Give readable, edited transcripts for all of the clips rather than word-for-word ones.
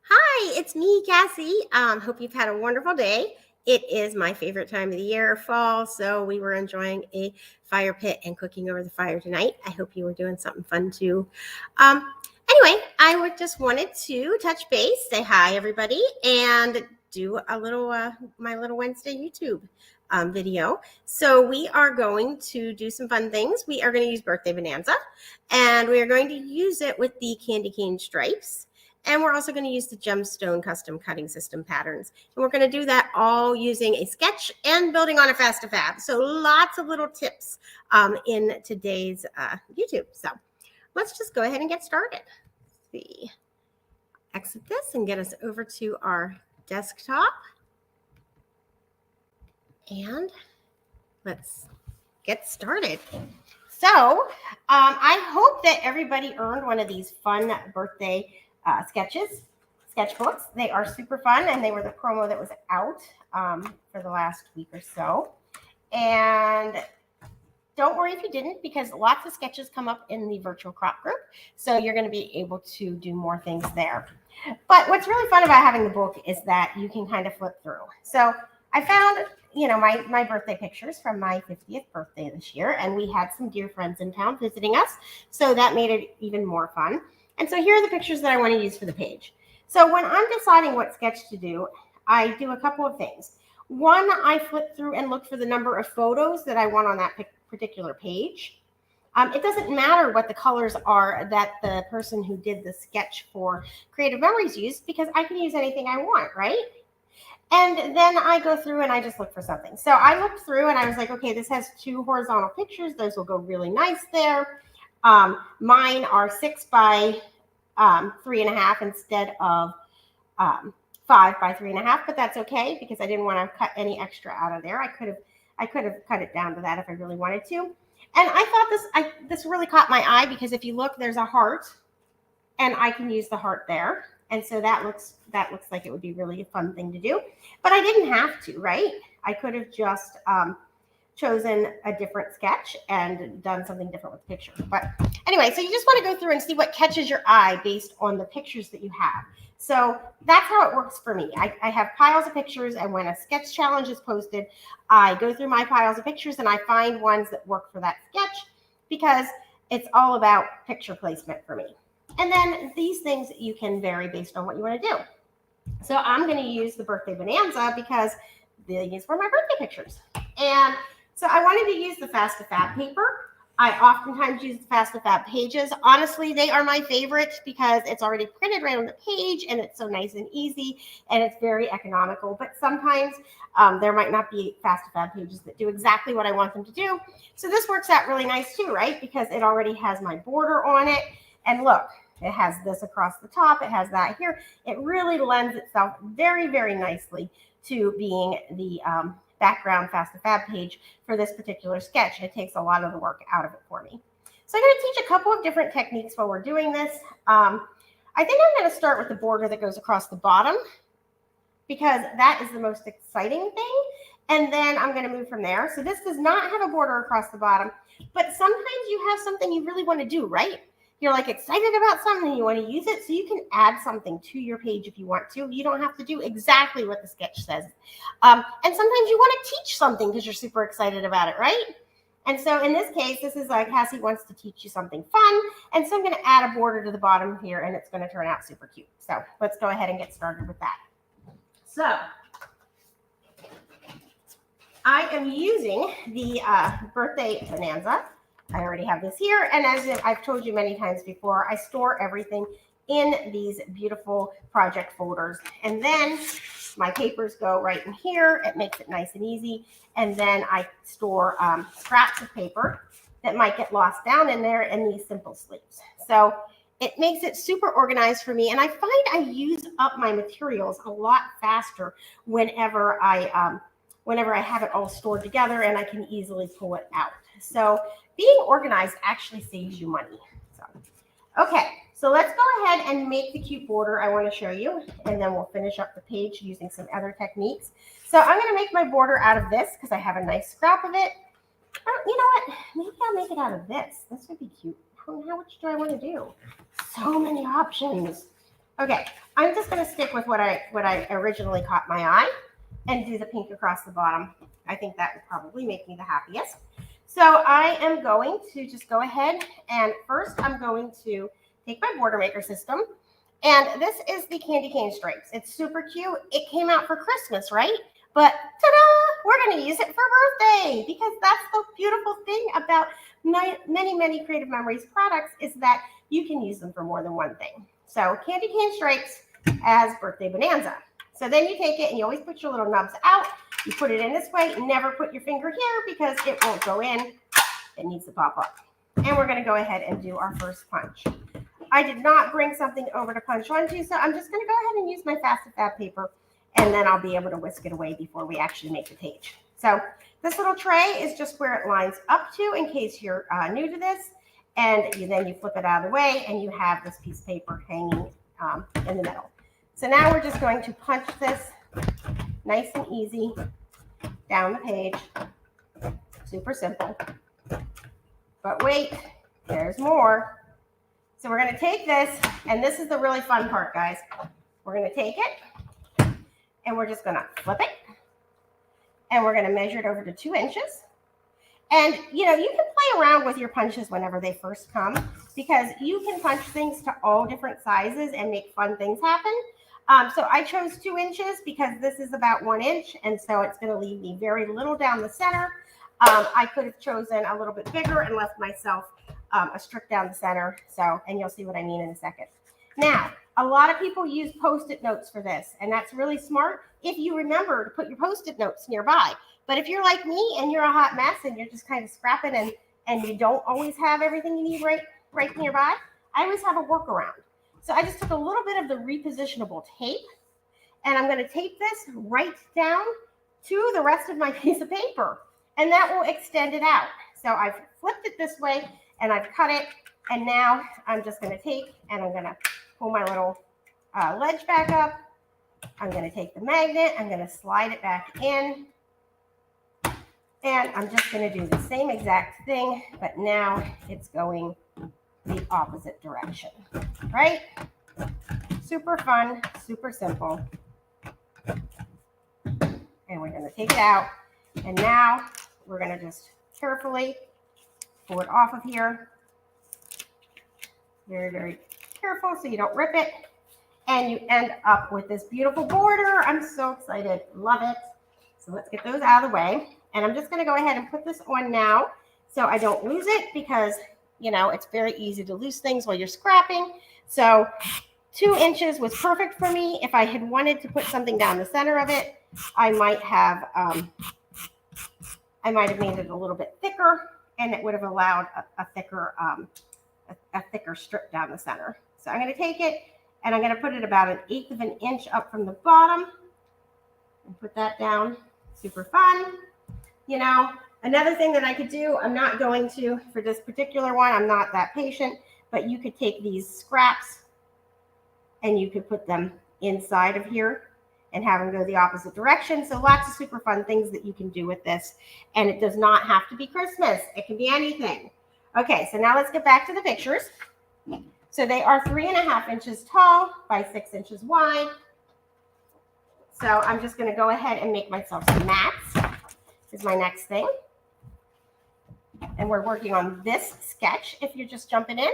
Hi, it's me, Cassie. Hope you've had a wonderful day. It is my favorite time of the year, fall, so we were enjoying a fire pit and cooking over the fire tonight. I hope you were doing something fun too. Anyway, I would just wanted to touch base, say hi, everybody, and do a little my little Wednesday YouTube video. So we are going to do some fun things. We are going to use Birthday Bonanza, and we are going to use it with the candy cane stripes. And we're also going to use the gemstone custom cutting system patterns. And we're going to do that all using a sketch and building on a Fast2Fab. So lots of little tips in today's YouTube. So let's just go ahead and get started. Let's see. Exit this and get us over to our desktop. And let's get started. So I hope that everybody earned one of these fun birthday sketchbooks. They are super fun, and they were the promo that was out for the last week or so. And don't worry if you didn't, because lots of sketches come up in the virtual crop group. So you're going to be able to do more things there. But what's really fun about having the book is that you can kind of flip through. So I found, my birthday pictures from my 50th birthday this year, and we had some dear friends in town visiting us. So that made it even more fun. And so here are the pictures that I want to use for the page. So when I'm deciding what sketch to do, I do a couple of things. One, I flip through and look for the number of photos that I want on that particular page. It doesn't matter what the colors are that the person who did the sketch for Creative Memories used, because I can use anything I want, right? And then I go through and I just look for something. So I looked through and I was like, okay, this has 2 horizontal pictures. Those will go really nice there. Mine are 6 by 3.5 instead of 5 by 3.5, but that's okay because I didn't want to cut any extra out of there. I could have cut it down to that if I really wanted to. And I thought this really caught my eye, because if you look, there's a heart, and I can use the heart there. And so that looks like it would be really a fun thing to do. But I didn't have to, right? I could have just chosen a different sketch and done something different with the picture. But anyway, so you just want to go through and see what catches your eye based on the pictures that you have. So that's how it works for me. I have piles of pictures, and when a sketch challenge is posted, I go through my piles of pictures and I find ones that work for that sketch, because it's all about picture placement for me. And then these things you can vary based on what you want to do. So I'm going to use the Birthday Bonanza because these were my birthday pictures. And so I wanted to use the Fast2Fab paper. I oftentimes use the Fast2Fab pages. Honestly, they are my favorite because it's already printed right on the page, and it's so nice and easy, and it's very economical. But sometimes there might not be Fast2Fab pages that do exactly what I want them to do. So this works out really nice too, right? Because it already has my border on it. And look, it has this across the top. It has that here. It really lends itself very, very nicely to being the background Fast2Fab page for this particular sketch. It takes a lot of the work out of it for me. So I'm going to teach a couple of different techniques while we're doing this. I think I'm going to start with the border that goes across the bottom, because that is the most exciting thing. And then I'm going to move from there. So this does not have a border across the bottom, but sometimes you have something you really want to do, right? You're like excited about something and you want to use it, so you can add something to your page if you want to. You don't have to do exactly what the sketch says. And sometimes you want to teach something because you're super excited about it, right? And so in this case, this is like Cassie wants to teach you something fun. And so I'm going to add a border to the bottom here, and it's going to turn out super cute. So let's go ahead and get started with that. So I am using the Birthday Bonanza. I already have this here, and as I've told you many times before, I store everything in these beautiful project folders, and then my papers go right in here. It makes it nice and easy, and then I store scraps of paper that might get lost down in there in these simple sleeves. So it makes it super organized for me, and I find I use up my materials a lot faster whenever I have it all stored together and I can easily pull it out. So being organized actually saves you money. Okay, so let's go ahead and make the cute border I want to show you, and then we'll finish up the page using some other techniques. So I'm going to make my border out of this because I have a nice scrap of it. You know what? Maybe I'll make it out of this. This would be cute. How much do I want to do? So many options. Okay, I'm just going to stick with what I originally caught my eye and do the pink across the bottom. I think that would probably make me the happiest. So I am going to just go ahead and first I'm going to take my border maker system. And this is the candy cane stripes. It's super cute. It came out for Christmas, right? But ta-da! We're going to use it for birthday because that's the beautiful thing about many Creative Memories products is that you can use them for more than one thing. So candy cane stripes as Birthday Bonanza. So then you take it and you always put your little nubs out. You put it in this way. Never put your finger here because it won't go in. It needs to pop up. And we're going to go ahead and do our first punch. I did not bring something over to punch onto, so I'm just going to go ahead and use my Fast2Fab paper, and then I'll be able to whisk it away before we actually make the page. So this little tray is just where it lines up to in case you're new to this, and then you flip it out of the way, and you have this piece of paper hanging in the middle. So now we're just going to punch this nice and easy down the page. Super simple. But wait, there's more. So we're going to take this, and this is the really fun part, guys. We're going to take it, and we're just going to flip it, and we're going to measure it over to 2 inches. And, you can play around with your punches whenever they first come because you can punch things to all different sizes and make fun things happen. So I chose 2 inches because this is about 1 inch, and so it's going to leave me very little down the center. I could have chosen a little bit bigger and left myself a strip down the center. So, and you'll see what I mean in a second. Now, a lot of people use Post-it notes for this, and that's really smart if you remember to put your Post-it notes nearby. But if you're like me and you're a hot mess and you're just kind of scrapping and you don't always have everything you need right nearby, I always have a workaround. So I just took a little bit of the repositionable tape, and I'm going to tape this right down to the rest of my piece of paper, and that will extend it out. So I've flipped it this way, and I've cut it, and now I'm just going to take and I'm going to pull my little ledge back up. I'm going to take the magnet, I'm going to slide it back in, and I'm just going to do the same exact thing, but now it's going the opposite direction, right? Super fun, super simple. And we're going to take it out, and now we're going to just carefully pull it off of here. Very careful so you don't rip it. And you end up with this beautiful border. I'm so excited. Love it. So let's get those out of the way. And I'm just going to go ahead and put this on now so I don't lose it because, it's very easy to lose things while you're scrapping. So 2 inches was perfect for me. If I had wanted to put something down the center of it, I might have made it a little bit thicker, and it would have allowed a thicker strip down the center. So I'm going to take it and I'm going to put it about 1/8 of an inch up from the bottom and put that down. Super fun. Another thing that I could do, I'm not going to for this particular one, I'm not that patient, but you could take these scraps and you could put them inside of here and have them go the opposite direction. So lots of super fun things that you can do with this. And it does not have to be Christmas. It can be anything. Okay, so now let's get back to the pictures. So they are 3.5 inches tall by 6 inches wide. So I'm just going to go ahead and make myself some mats. Is my next thing. And we're working on this sketch if you're just jumping in.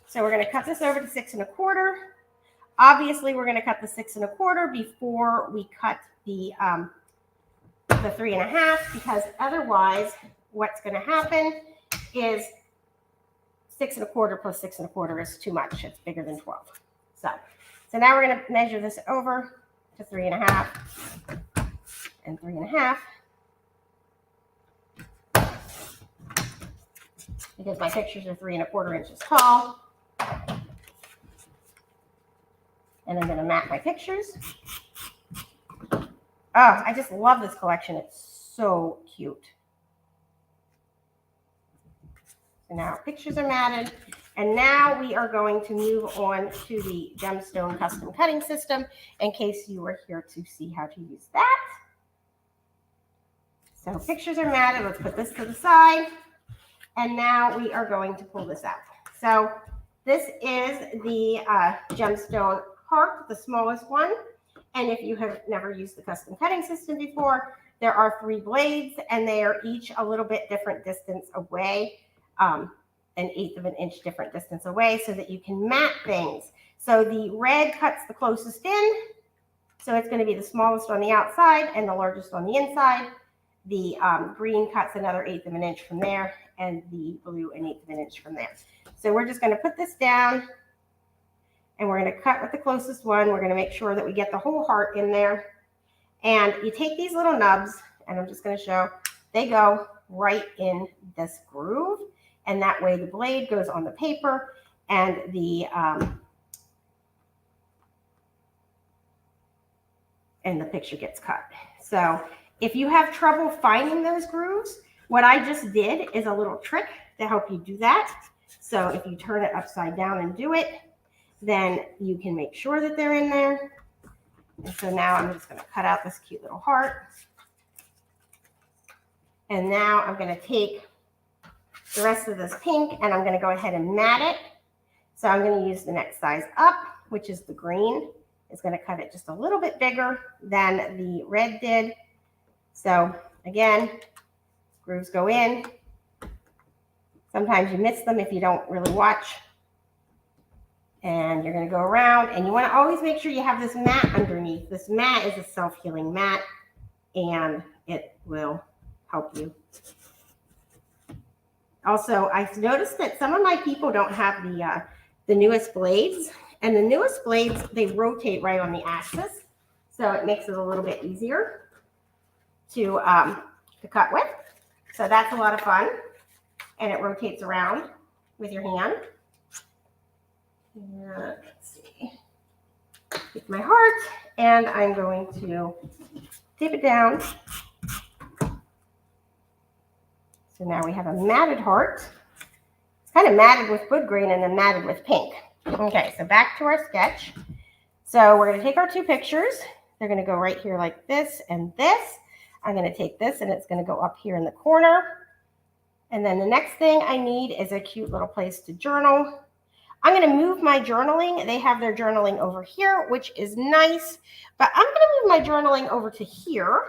So we're going to cut this over to 6 1/4. Obviously, we're going to cut the 6 1/4 before we cut the 3.5 because otherwise what's going to happen is 6 1/4 plus 6 1/4 is too much. It's bigger than 12. So now we're going to measure this over to 3.5 and 3.5 because my pictures are 3 1/4 inches tall. And I'm going to mat my pictures. Oh, I just love this collection. It's so cute. So now our pictures are matted. And now we are going to move on to the gemstone custom cutting system in case you were here to see how to use that. So pictures are matted. Let's put this to the side. And now we are going to pull this out. So This is the gemstone heart, the smallest one. And if you have never used the custom cutting system before, there are 3 blades and they are each a little bit different distance away, an 1/8 of an inch different distance away, so that you can mat things. So the red cuts the closest in. So it's going to be the smallest on the outside and the largest on the inside. The green cuts another 1/8 of an inch from there, and the blue an 1/8 of an inch from there. So we're just going to put this down and we're going to cut with the closest one. We're going to make sure that we get the whole heart in there. And you take these little nubs, and I'm just going to show, they go right in this groove. And that way the blade goes on the paper and the picture gets cut. So if you have trouble finding those grooves, what I just did is a little trick to help you do that. So if you turn it upside down and do it, then you can make sure that they're in there. And so now I'm just going to cut out this cute little heart. And now I'm going to take the rest of this pink and I'm going to go ahead and mat it. So I'm going to use the next size up, which is the green. It's going to cut it just a little bit bigger than the red did. So again, grooves go in. Sometimes you miss them if you don't really watch. And you're going to go around, and you want to always make sure you have this mat underneath. This mat is a self-healing mat, and it will help you. Also, I've noticed that some of my people don't have the newest blades, and the newest blades, they rotate right on the axis, so it makes it a little bit easier to cut with. So that's a lot of fun, and it rotates around with your hand. Let's see, take my heart, and I'm going to tape it down. So now we have a matted heart. It's kind of matted with wood grain and then matted with pink. Okay, so back to our sketch. So we're going to take our 2 pictures. They're going to go right here like this and this. I'm going to take this, and it's going to go up here in the corner. And then the next thing I need is a cute little place to journal. I'm going to move my journaling. They have their journaling over here, which is nice, but I'm going to move my journaling over to here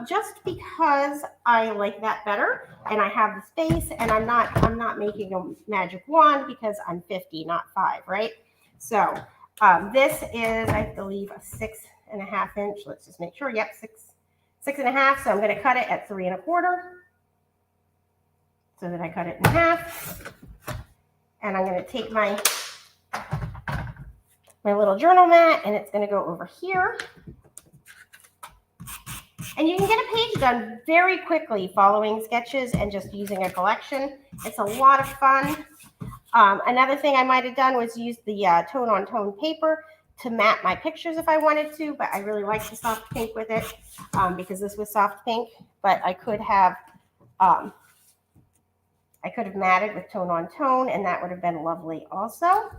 just because I like that better, and I have the space, and I'm not making a magic wand because I'm 50, not 5, right? So this is, I believe, a 6.5 inch. Let's just make sure. Yep, 6.5. So I'm going to cut it at 3 1/4, so that I cut it in half. And I'm going to take my little journal mat, and it's going to go over here. And you can get a page done very quickly following sketches and just using a collection. It's a lot of fun. Another thing I might have done was use the tone-on-tone paper to mat my pictures if I wanted to, but I really like the soft pink with it because this was soft pink, but I could have matted with tone on tone, and that would have been lovely also.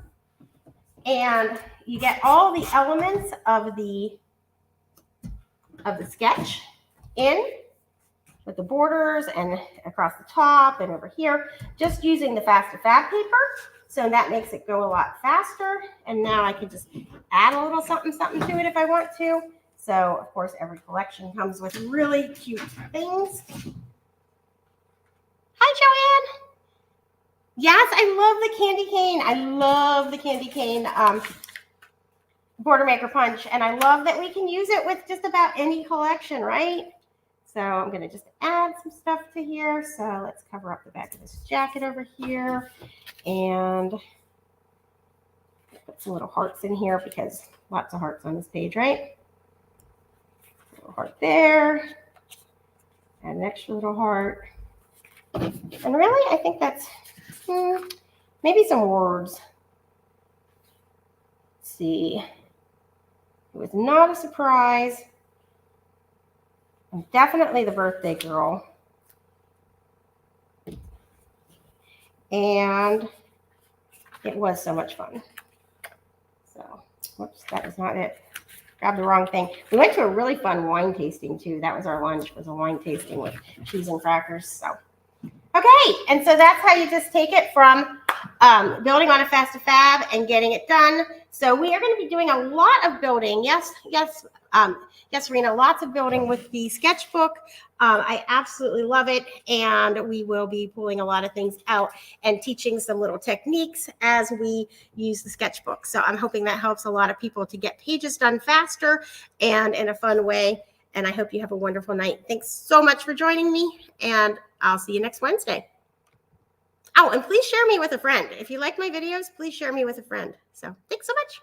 And you get all the elements of the sketch in with the borders and across the top and over here, just using the Fast2Fab paper. So that makes it go a lot faster. And now I can just add a little something to it if I want to. So of course, every collection comes with really cute things. Hi, Joanne. Yes, I love the candy cane. I love the candy cane border maker punch. And I love that we can use it with just about any collection, right? So I'm going to just add some stuff to here. So let's cover up the back of this jacket over here. And put some little hearts in here because lots of hearts on this page, right? A little heart there. Add an extra little heart. And really, I think that's maybe some words. Let's see. It was not a surprise. I'm definitely the birthday girl. And it was so much fun. So, whoops, that was not it. Grabbed the wrong thing. We went to a really fun wine tasting too. That was our lunch, was a wine tasting with cheese and crackers. So, okay, and so that's how you just take it from building on a Fast2Fab and getting it done. So we are going to be doing a lot of building. Yes, Serena, lots of building with the sketchbook. I absolutely love it. And we will be pulling a lot of things out and teaching some little techniques as we use the sketchbook. So I'm hoping that helps a lot of people to get pages done faster and in a fun way. And I hope you have a wonderful night. Thanks so much for joining me, and I'll see you next Wednesday. Oh, and please share me with a friend. If you like my videos, please share me with a friend. So thanks so much.